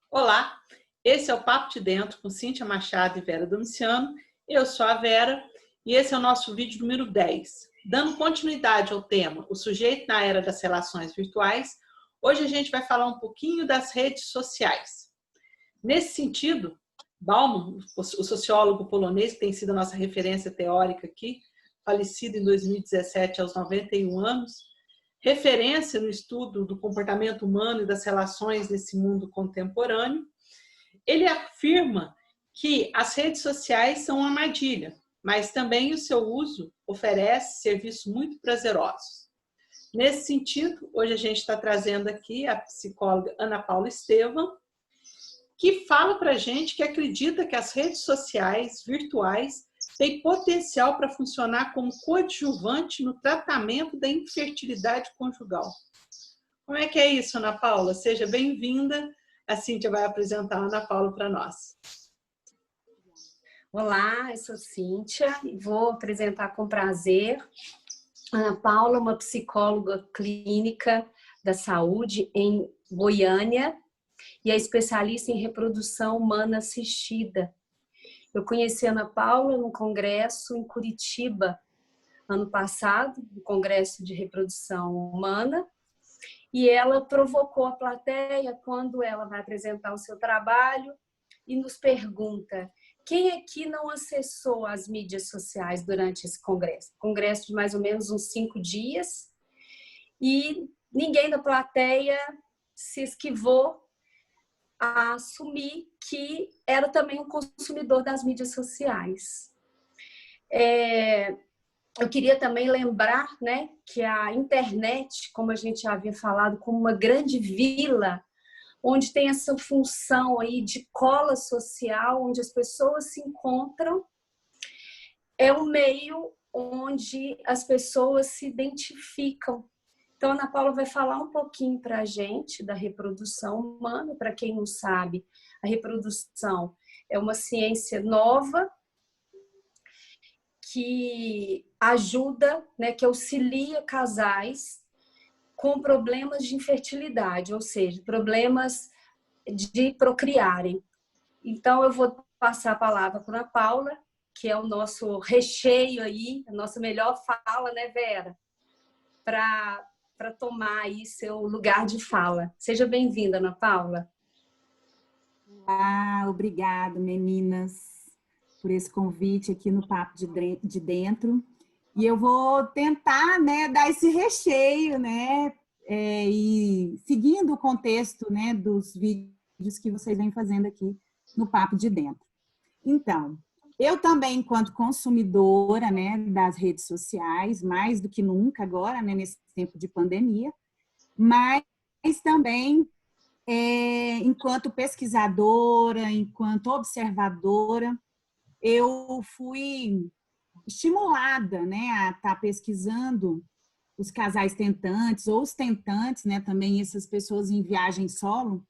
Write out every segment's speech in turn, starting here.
Olá, esse é o Papo de Dentro com Cíntia Machado e Vera Domiciano. Eu sou a Vera e esse é o nosso vídeo número 10. Dando continuidade ao tema O Sujeito na Era das Relações Virtuais, hoje a gente vai falar um pouquinho das redes sociais. Nesse sentido, Bauman, o sociólogo polonês, que tem sido a nossa referência teórica aqui, falecido em 2017 aos 91 anos, referência no estudo do comportamento humano e das relações nesse mundo contemporâneo, ele afirma que as redes sociais são uma armadilha, mas também o seu uso oferece serviços muito prazerosos. Nesse sentido, hoje a gente está trazendo aqui a psicóloga Ana Paula Estevam, que fala para a gente que acredita que as redes sociais virtuais têm potencial para funcionar como coadjuvante no tratamento da infertilidade conjugal. Como é que é isso, Ana Paula? Seja bem-vinda. A Cíntia vai apresentar a Ana Paula para nós. Olá, eu sou Cíntia e vou apresentar com prazer Ana Paula, uma psicóloga clínica da saúde em Goiânia e é especialista em reprodução humana assistida. Eu conheci a Ana Paula num congresso em Curitiba, ano passado, no Congresso de Reprodução Humana, e ela provocou a plateia quando ela vai apresentar o seu trabalho e nos pergunta: quem aqui não acessou as mídias sociais durante esse congresso? Congresso de mais ou menos uns 5 dias, e ninguém da plateia se esquivou a assumir que era também um consumidor das mídias sociais. Eu queria também lembrar, né, que a internet, como a gente já havia falado, como uma grande vila, onde tem essa função aí de cola social, onde as pessoas se encontram, é um meio onde as pessoas se identificam. Então, a Ana Paula vai falar um pouquinho para a gente da reprodução humana. Para quem não sabe, a reprodução é uma ciência nova que ajuda, né, que auxilia casais com problemas de infertilidade, ou seja, problemas de procriarem. Então, eu vou passar a palavra para a Paula, que é o nosso recheio aí, a nossa melhor fala, né, Vera? Para tomar aí seu lugar de fala. Seja bem-vinda, Ana Paula. Obrigada, meninas, por esse convite aqui no Papo de Dentro. E eu vou tentar, né, dar esse recheio, né, e seguindo o contexto, né, dos vídeos que vocês vêm fazendo aqui no Papo de Dentro. Então, eu também, enquanto consumidora, né, das redes sociais, mais do que nunca agora, né, nesse tempo de pandemia, mas também enquanto pesquisadora, enquanto observadora, eu fui estimulada, né, a estar pesquisando os casais tentantes, ou os tentantes, né, também essas pessoas em viagem solo,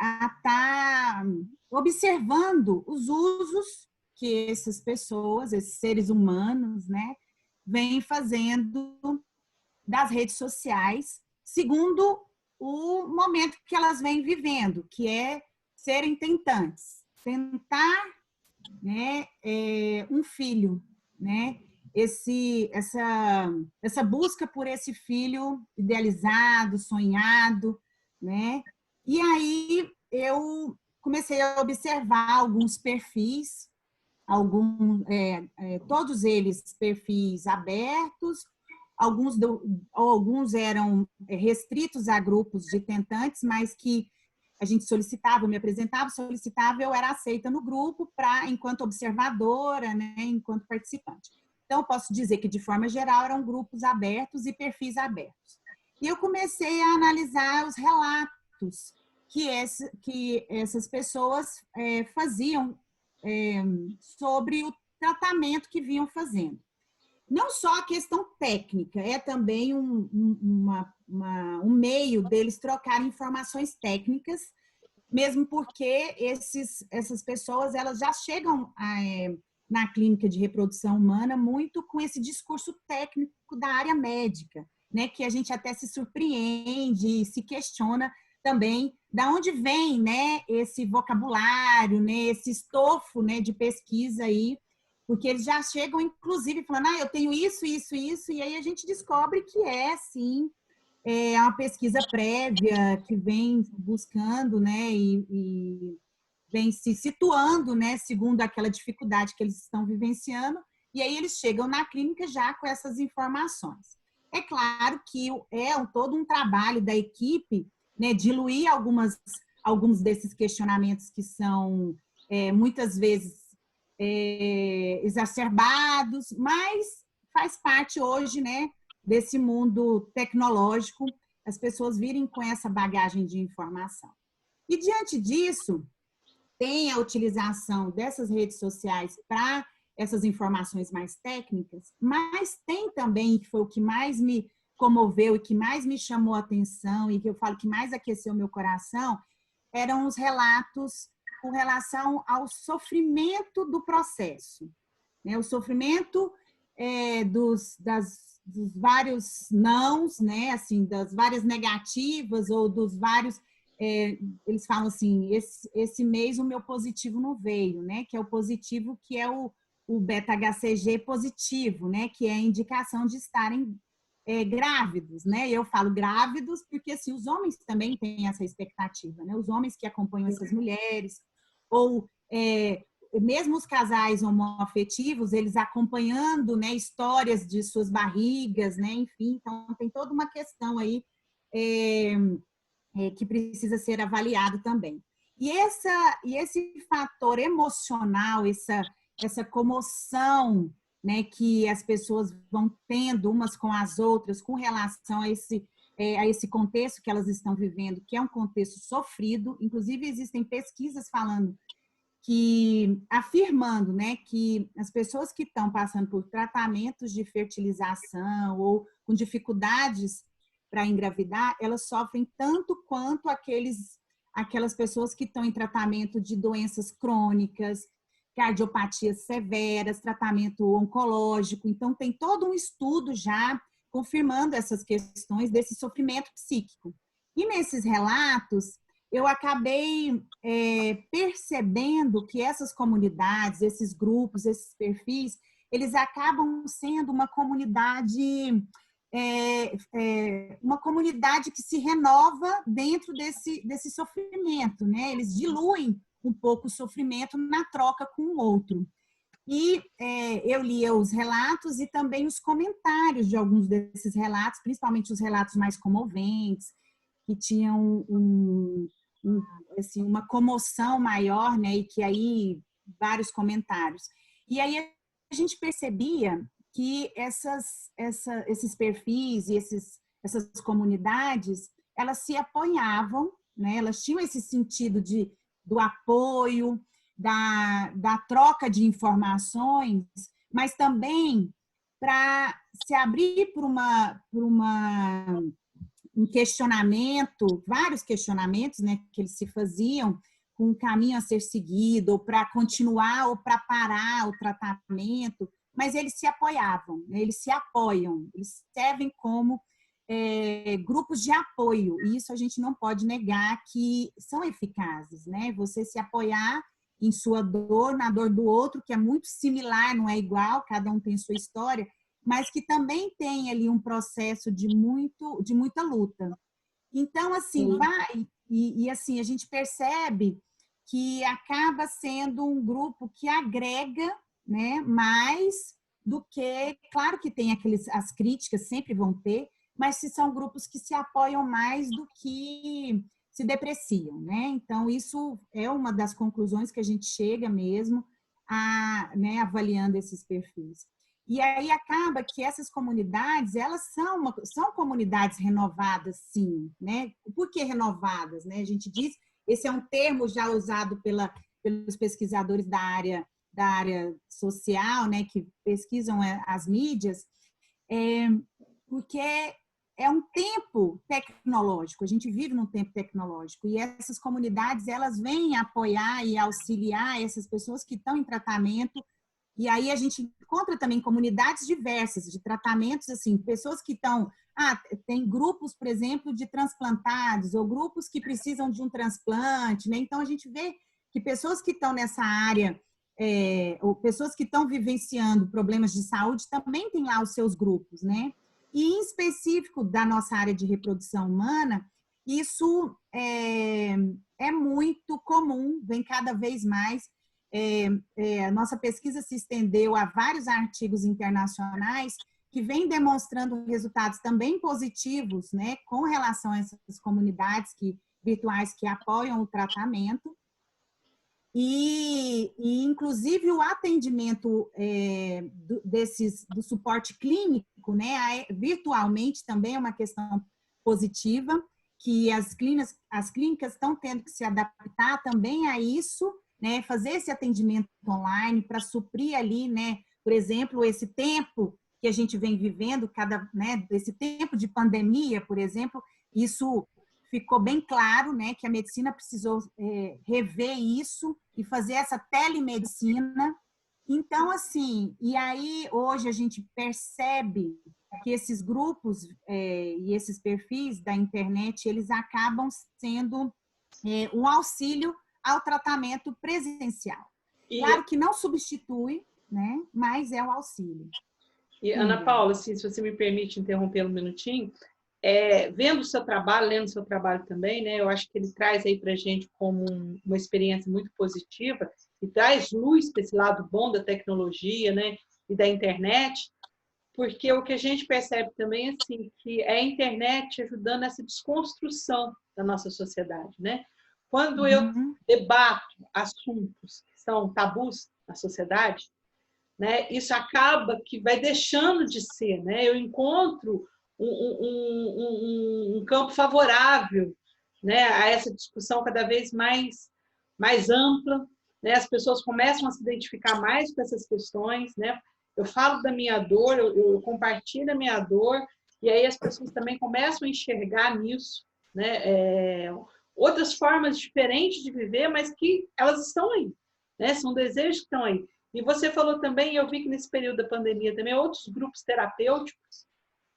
a estar observando os usos que essas pessoas, esses seres humanos, né, vêm fazendo das redes sociais, segundo o momento que elas vêm vivendo, que é serem tentantes, tentar, né, um filho, né, essa busca por esse filho idealizado, sonhado, né, e aí eu comecei a observar alguns perfis, todos eles perfis abertos, alguns eram restritos a grupos de tentantes, mas que a gente solicitava, eu me apresentava, solicitava, eu era aceita no grupo enquanto observadora, né, enquanto participante. Então, eu posso dizer que, de forma geral, eram grupos abertos e perfis abertos. E eu comecei a analisar os relatos que essas pessoas faziam sobre o tratamento que vinham fazendo. Não só a questão técnica, é também um meio deles trocarem informações técnicas, mesmo porque essas pessoas elas já chegam na clínica de reprodução humana muito com esse discurso técnico da área médica, né, que a gente até se surpreende e se questiona também da onde vem, né, esse vocabulário, né, esse estofo, né, de pesquisa aí, porque eles já chegam, inclusive, falando, eu tenho isso, isso, isso, e aí a gente descobre que sim, é uma pesquisa prévia que vem buscando, né, e vem se situando, né, segundo aquela dificuldade que eles estão vivenciando, e aí eles chegam na clínica já com essas informações. É claro que todo um trabalho da equipe, né, diluir alguns desses questionamentos que são muitas vezes exacerbados, mas faz parte hoje, né, desse mundo tecnológico, as pessoas virem com essa bagagem de informação. E diante disso, tem a utilização dessas redes sociais para essas informações mais técnicas, mas tem também, que foi o que mais me comoveu e que mais me chamou a atenção e que eu falo que mais aqueceu meu coração, eram os relatos com relação ao sofrimento do processo, né? O sofrimento dos vários nãos, né? Assim, das várias negativas ou dos vários eles falam assim, esse mês o meu positivo não veio, né? Que é o positivo, que é o beta-HCG positivo, né? Que é a indicação de estarem grávidos, né? Eu falo grávidos porque assim, os homens também têm essa expectativa, né? Os homens que acompanham essas mulheres, ou mesmo os casais homoafetivos, eles acompanhando, né, histórias de suas barrigas, né? Enfim, então tem toda uma questão aí que precisa ser avaliado também. E esse fator emocional, essa comoção, né, que as pessoas vão tendo umas com as outras com relação a esse contexto que elas estão vivendo, que é um contexto sofrido. Inclusive, existem pesquisas afirmando, né, que as pessoas que estão passando por tratamentos de fertilização ou com dificuldades para engravidar, elas sofrem tanto quanto aquelas pessoas que estão em tratamento de doenças crônicas, cardiopatias severas, tratamento oncológico. Então, tem todo um estudo já confirmando essas questões desse sofrimento psíquico. E nesses relatos, eu acabei percebendo que essas comunidades, esses grupos, esses perfis, eles acabam sendo uma comunidade que se renova dentro desse sofrimento, né? Eles diluem um pouco o sofrimento na troca com o outro. E eu lia os relatos e também os comentários de alguns desses relatos, principalmente os relatos mais comoventes, que tinham assim, uma comoção maior, né? E que aí vários comentários. E aí a gente percebia que esses perfis e essas comunidades, elas se apoiavam, né? Elas tinham esse sentido do apoio, da troca de informações, mas também para se abrir por um questionamento, vários questionamentos, né, que eles se faziam, com um caminho a ser seguido, ou para continuar, ou para parar o tratamento, mas eles se apoiavam, né? Eles se apoiam, eles servem como grupos de apoio, e isso a gente não pode negar que são eficazes, né? Você se apoiar em sua dor, na dor do outro, que é muito similar, não é igual, cada um tem sua história, mas que também tem ali um processo de muita luta. Então, assim, assim, a gente percebe que acaba sendo um grupo que agrega, né, mais do que, claro que tem as críticas, sempre vão ter, mas se são grupos que se apoiam mais do que se depreciam, né? Então, isso é uma das conclusões que a gente chega mesmo né, avaliando esses perfis. E aí acaba que essas comunidades, elas são comunidades renovadas, sim, né? Por que renovadas, né? A gente diz, esse é um termo já usado pelos pesquisadores da área social, né, que pesquisam as mídias, porque é um tempo tecnológico, a gente vive num tempo tecnológico, e essas comunidades, elas vêm apoiar e auxiliar essas pessoas que estão em tratamento, e aí a gente encontra também comunidades diversas, de tratamentos, assim, pessoas que estão tem grupos, por exemplo, de transplantados ou grupos que precisam de um transplante, né? Então, a gente vê que pessoas que estão nessa área, ou pessoas que estão vivenciando problemas de saúde também têm lá os seus grupos, né? E, em específico, da nossa área de reprodução humana, isso é muito comum, vem cada vez mais. A nossa pesquisa se estendeu a vários artigos internacionais que vêm demonstrando resultados também positivos, né, com relação a essas comunidades virtuais que apoiam o tratamento. Inclusive, o atendimento do suporte clínico, né, virtualmente também é uma questão positiva, que as clínicas estão tendo que se adaptar também a isso, né, fazer esse atendimento online para suprir ali, né, por exemplo, esse tempo que a gente vem vivendo, né, esse tempo de pandemia, por exemplo, isso ficou bem claro, né, que a medicina precisou rever isso e fazer essa telemedicina. Então, assim, e aí hoje a gente percebe que esses grupos e esses perfis da internet, eles acabam sendo um auxílio ao tratamento presencial. Claro que não substitui, né, mas é um auxílio. E, Ana Paula, se você me permite interromper um minutinho, vendo o seu trabalho, lendo o seu trabalho também, né, eu acho que ele traz aí para a gente como uma experiência muito positiva e traz luz para esse lado bom da tecnologia, né, e da internet, porque o que a gente percebe também é assim, que é a internet ajudando essa desconstrução da nossa sociedade, né? Quando eu debato assuntos que são tabus na sociedade, né, isso acaba que vai deixando de ser, né? Eu encontro um campo favorável, né, a essa discussão cada vez mais ampla, né? As pessoas começam a se identificar mais com essas questões, né? Eu falo da minha dor, eu compartilho a minha dor, e aí as pessoas também começam a enxergar nisso, né, outras formas diferentes de viver, mas que elas estão aí, né? São desejos que estão aí. E você falou também, eu vi que nesse período da pandemia também outros grupos terapêuticos,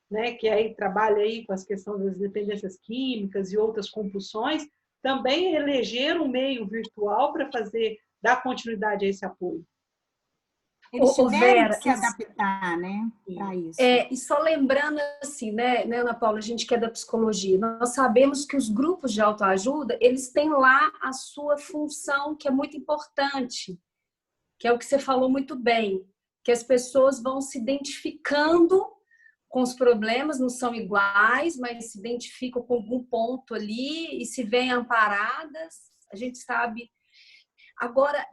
né, que aí trabalham aí com as questões das dependências químicas e outras compulsões, também elegeram um meio virtual para dar continuidade a esse apoio. Eles tiveram que se adaptar, né, para isso. E só lembrando assim, né, Ana Paula, a gente que é da psicologia, nós sabemos que os grupos de autoajuda, eles têm lá a sua função, que é muito importante, que é o que você falou muito bem, que as pessoas vão se identificando com os problemas, não são iguais, mas se identificam com algum ponto ali e se veem amparadas, a gente sabe. Agora,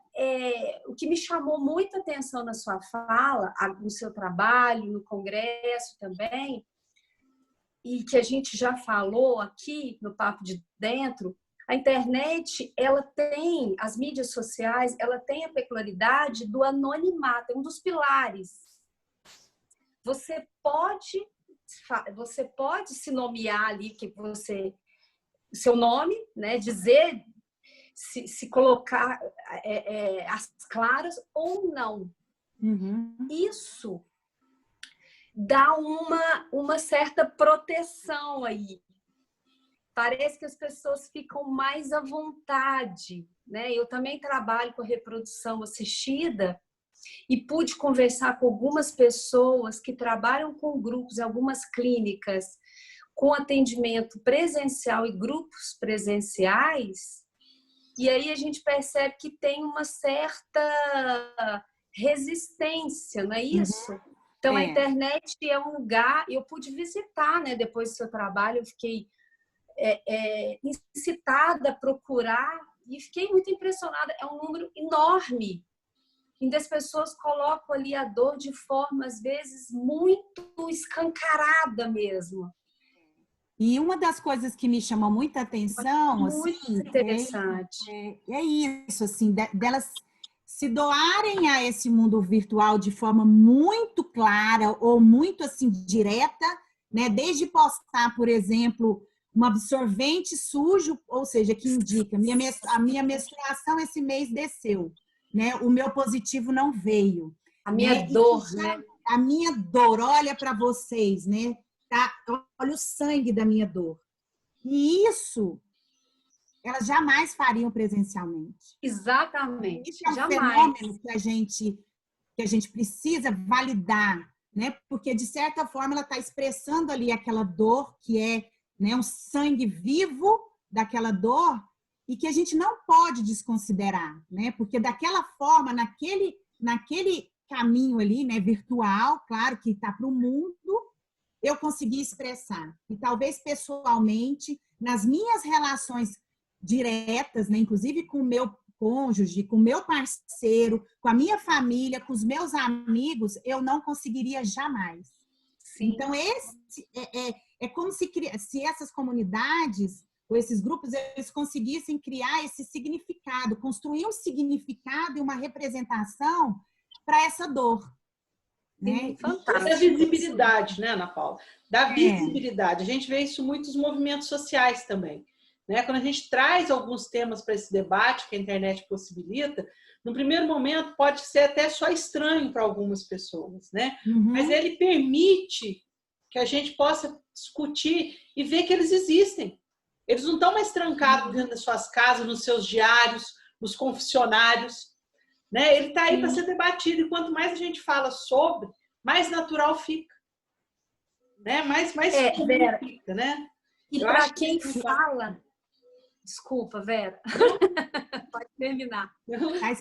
o que me chamou muita atenção na sua fala, no seu trabalho, no congresso também, e que a gente já falou aqui no Papo de Dentro, a internet, ela tem, as mídias sociais, ela tem a peculiaridade do anonimato, é um dos pilares. Você pode se nomear ali, seu nome, né, dizer, se colocar as claras ou não. Isso dá uma certa proteção aí. Parece que as pessoas ficam mais à vontade, né? Eu também trabalho com reprodução assistida e pude conversar com algumas pessoas que trabalham com grupos, algumas clínicas, com atendimento presencial e grupos presenciais, e aí a gente percebe que tem uma certa resistência, não é isso? Então, a internet é um lugar, eu pude visitar, né? Depois do seu trabalho, eu fiquei incitada a procurar e fiquei muito impressionada. É um número enorme, em que as pessoas colocam ali a dor de forma, às vezes, muito escancarada mesmo. E uma das coisas que me chamou muita atenção, muito assim, interessante. É isso, assim, delas se doarem a esse mundo virtual de forma muito clara ou muito, assim, direta, né? Desde postar, por exemplo, um absorvente sujo, ou seja, que indica a minha menstruação esse mês desceu, né? O meu positivo não veio. A minha dor, né? A minha dor, olha para vocês, né? tá? Olha o sangue da minha dor. E isso, elas jamais fariam presencialmente. Exatamente. Isso é um Jamais. fenômeno que a gente precisa validar, né? Porque, de certa forma, ela está expressando ali aquela dor que é, né, um sangue vivo daquela dor e que a gente não pode desconsiderar, né? Porque daquela forma, naquele caminho ali, né, virtual, claro que está para o mundo, eu consegui expressar. E talvez pessoalmente, nas minhas relações diretas, né, inclusive com o meu cônjuge, com o meu parceiro, com a minha família, com os meus amigos, eu não conseguiria jamais. Sim. Então, esse é como se essas comunidades ou esses grupos, eles conseguissem criar esse significado, construir um significado e uma representação para essa dor. Né? Fantástico. Da visibilidade, né, Ana Paula? Da visibilidade. A gente vê isso muito nos movimentos sociais também. Né? Quando a gente traz alguns temas para esse debate que a internet possibilita, no primeiro momento pode ser até só estranho para algumas pessoas, né? Mas ele permite que a gente possa discutir e ver que eles existem. Eles não estão mais trancados dentro das suas casas, nos seus diários, nos confessionários. Né? Ele está aí para ser debatido. E quanto mais a gente fala sobre, mais natural fica. Né? Mais Vera, fica, né? E para quem fala... Desculpa, Vera. Pode terminar.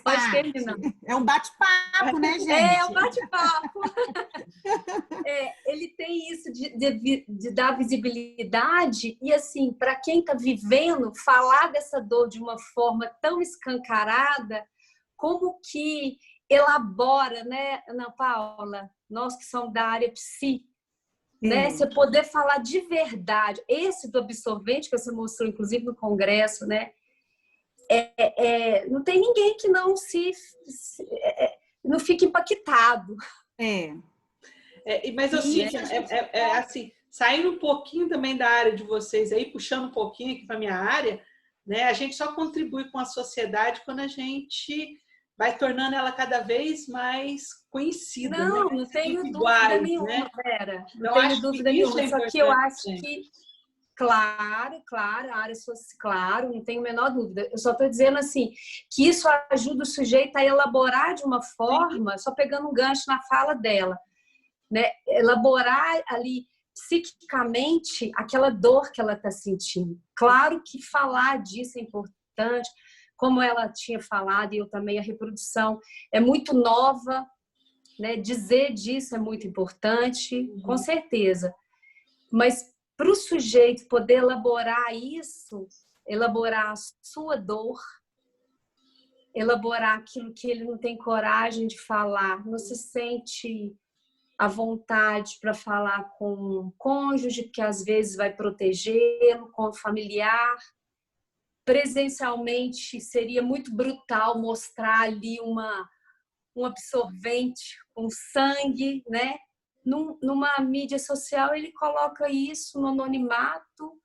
Pode terminar. É um bate-papo, né, gente? É um bate-papo. Ele tem isso de dar visibilidade e, assim, para quem está vivendo, falar dessa dor de uma forma tão escancarada, como que elabora, né, Ana Paula? Nós que somos da área psi, né? Você poder falar de verdade. Esse do absorvente que você mostrou, inclusive, no congresso, né? Não tem ninguém que não não fique impactado. Mas assim, assim, saindo um pouquinho também da área de vocês aí, puxando um pouquinho aqui para a minha área, né? A gente só contribui com a sociedade quando a gente vai tornando ela cada vez mais conhecida. Não tenho dúvida nenhuma, né? Vera. Não tenho dúvida nenhuma. Só que eu acho que, claro, a área social, claro, não tenho a menor dúvida. Eu só estou dizendo assim, que isso ajuda o sujeito a elaborar de uma forma, só pegando um gancho na fala dela, né? Elaborar ali psiquicamente aquela dor que ela está sentindo. Claro que falar disso é importante, como ela tinha falado, e eu também, a reprodução é muito nova, né? Dizer disso é muito importante, com certeza. Mas para o sujeito poder elaborar isso, elaborar a sua dor, elaborar aquilo que ele não tem coragem de falar, não se sente à vontade para falar com o cônjuge, porque às vezes vai protegê-lo, com o familiar. Presencialmente seria muito brutal mostrar ali um absorvente com sangue, né? Numa mídia social ele coloca isso no anonimato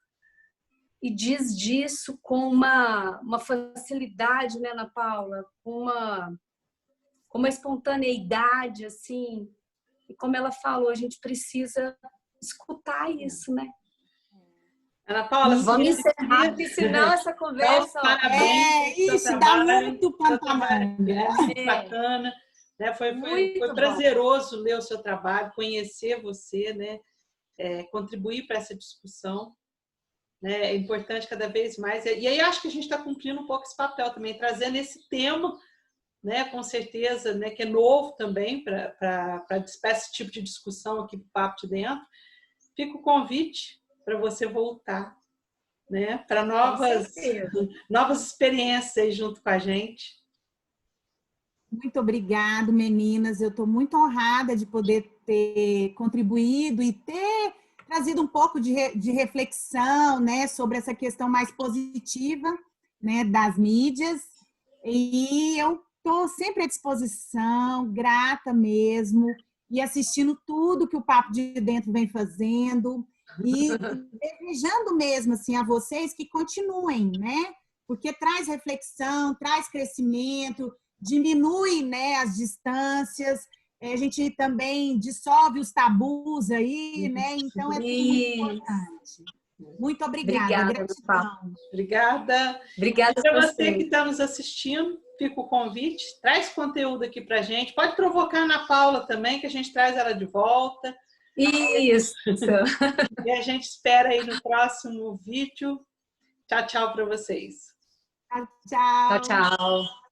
e diz disso com uma facilidade, né, Ana Paula? Com uma espontaneidade, assim. E como ela falou, a gente precisa escutar isso, né? Ana Paula, vamos encerrar, porque senão essa conversa... Parabéns. Isso dá muito patamar. Bacana. Né? Foi prazeroso ler o seu trabalho, conhecer você, né? Contribuir para essa discussão. Né? É importante cada vez mais. E aí acho que a gente está cumprindo um pouco esse papel também, trazendo esse tema, né? Com certeza, né? Que é novo também para esse tipo de discussão aqui do Papo de Dentro. Fica o convite para você voltar, né? Para novas experiências junto com a gente. Muito obrigada, meninas. Eu estou muito honrada de poder ter contribuído e ter trazido um pouco de reflexão, né, sobre essa questão mais positiva, né, das mídias. E eu estou sempre à disposição, grata mesmo, e assistindo tudo que o Papo de Dentro vem fazendo. E desejando mesmo assim, a vocês que continuem, né? Porque traz reflexão, traz crescimento, diminui, né, as distâncias, a gente também dissolve os tabus aí, né? Então é tudo muito importante. Muito obrigada. Gratidão. Obrigada. Obrigada para você que está nos assistindo, fica o convite, traz conteúdo aqui para a gente. Pode provocar na Paula também, que a gente traz ela de volta. Isso. E a gente espera aí no próximo vídeo. Tchau, tchau para vocês. Tchau, tchau. Tchau, tchau.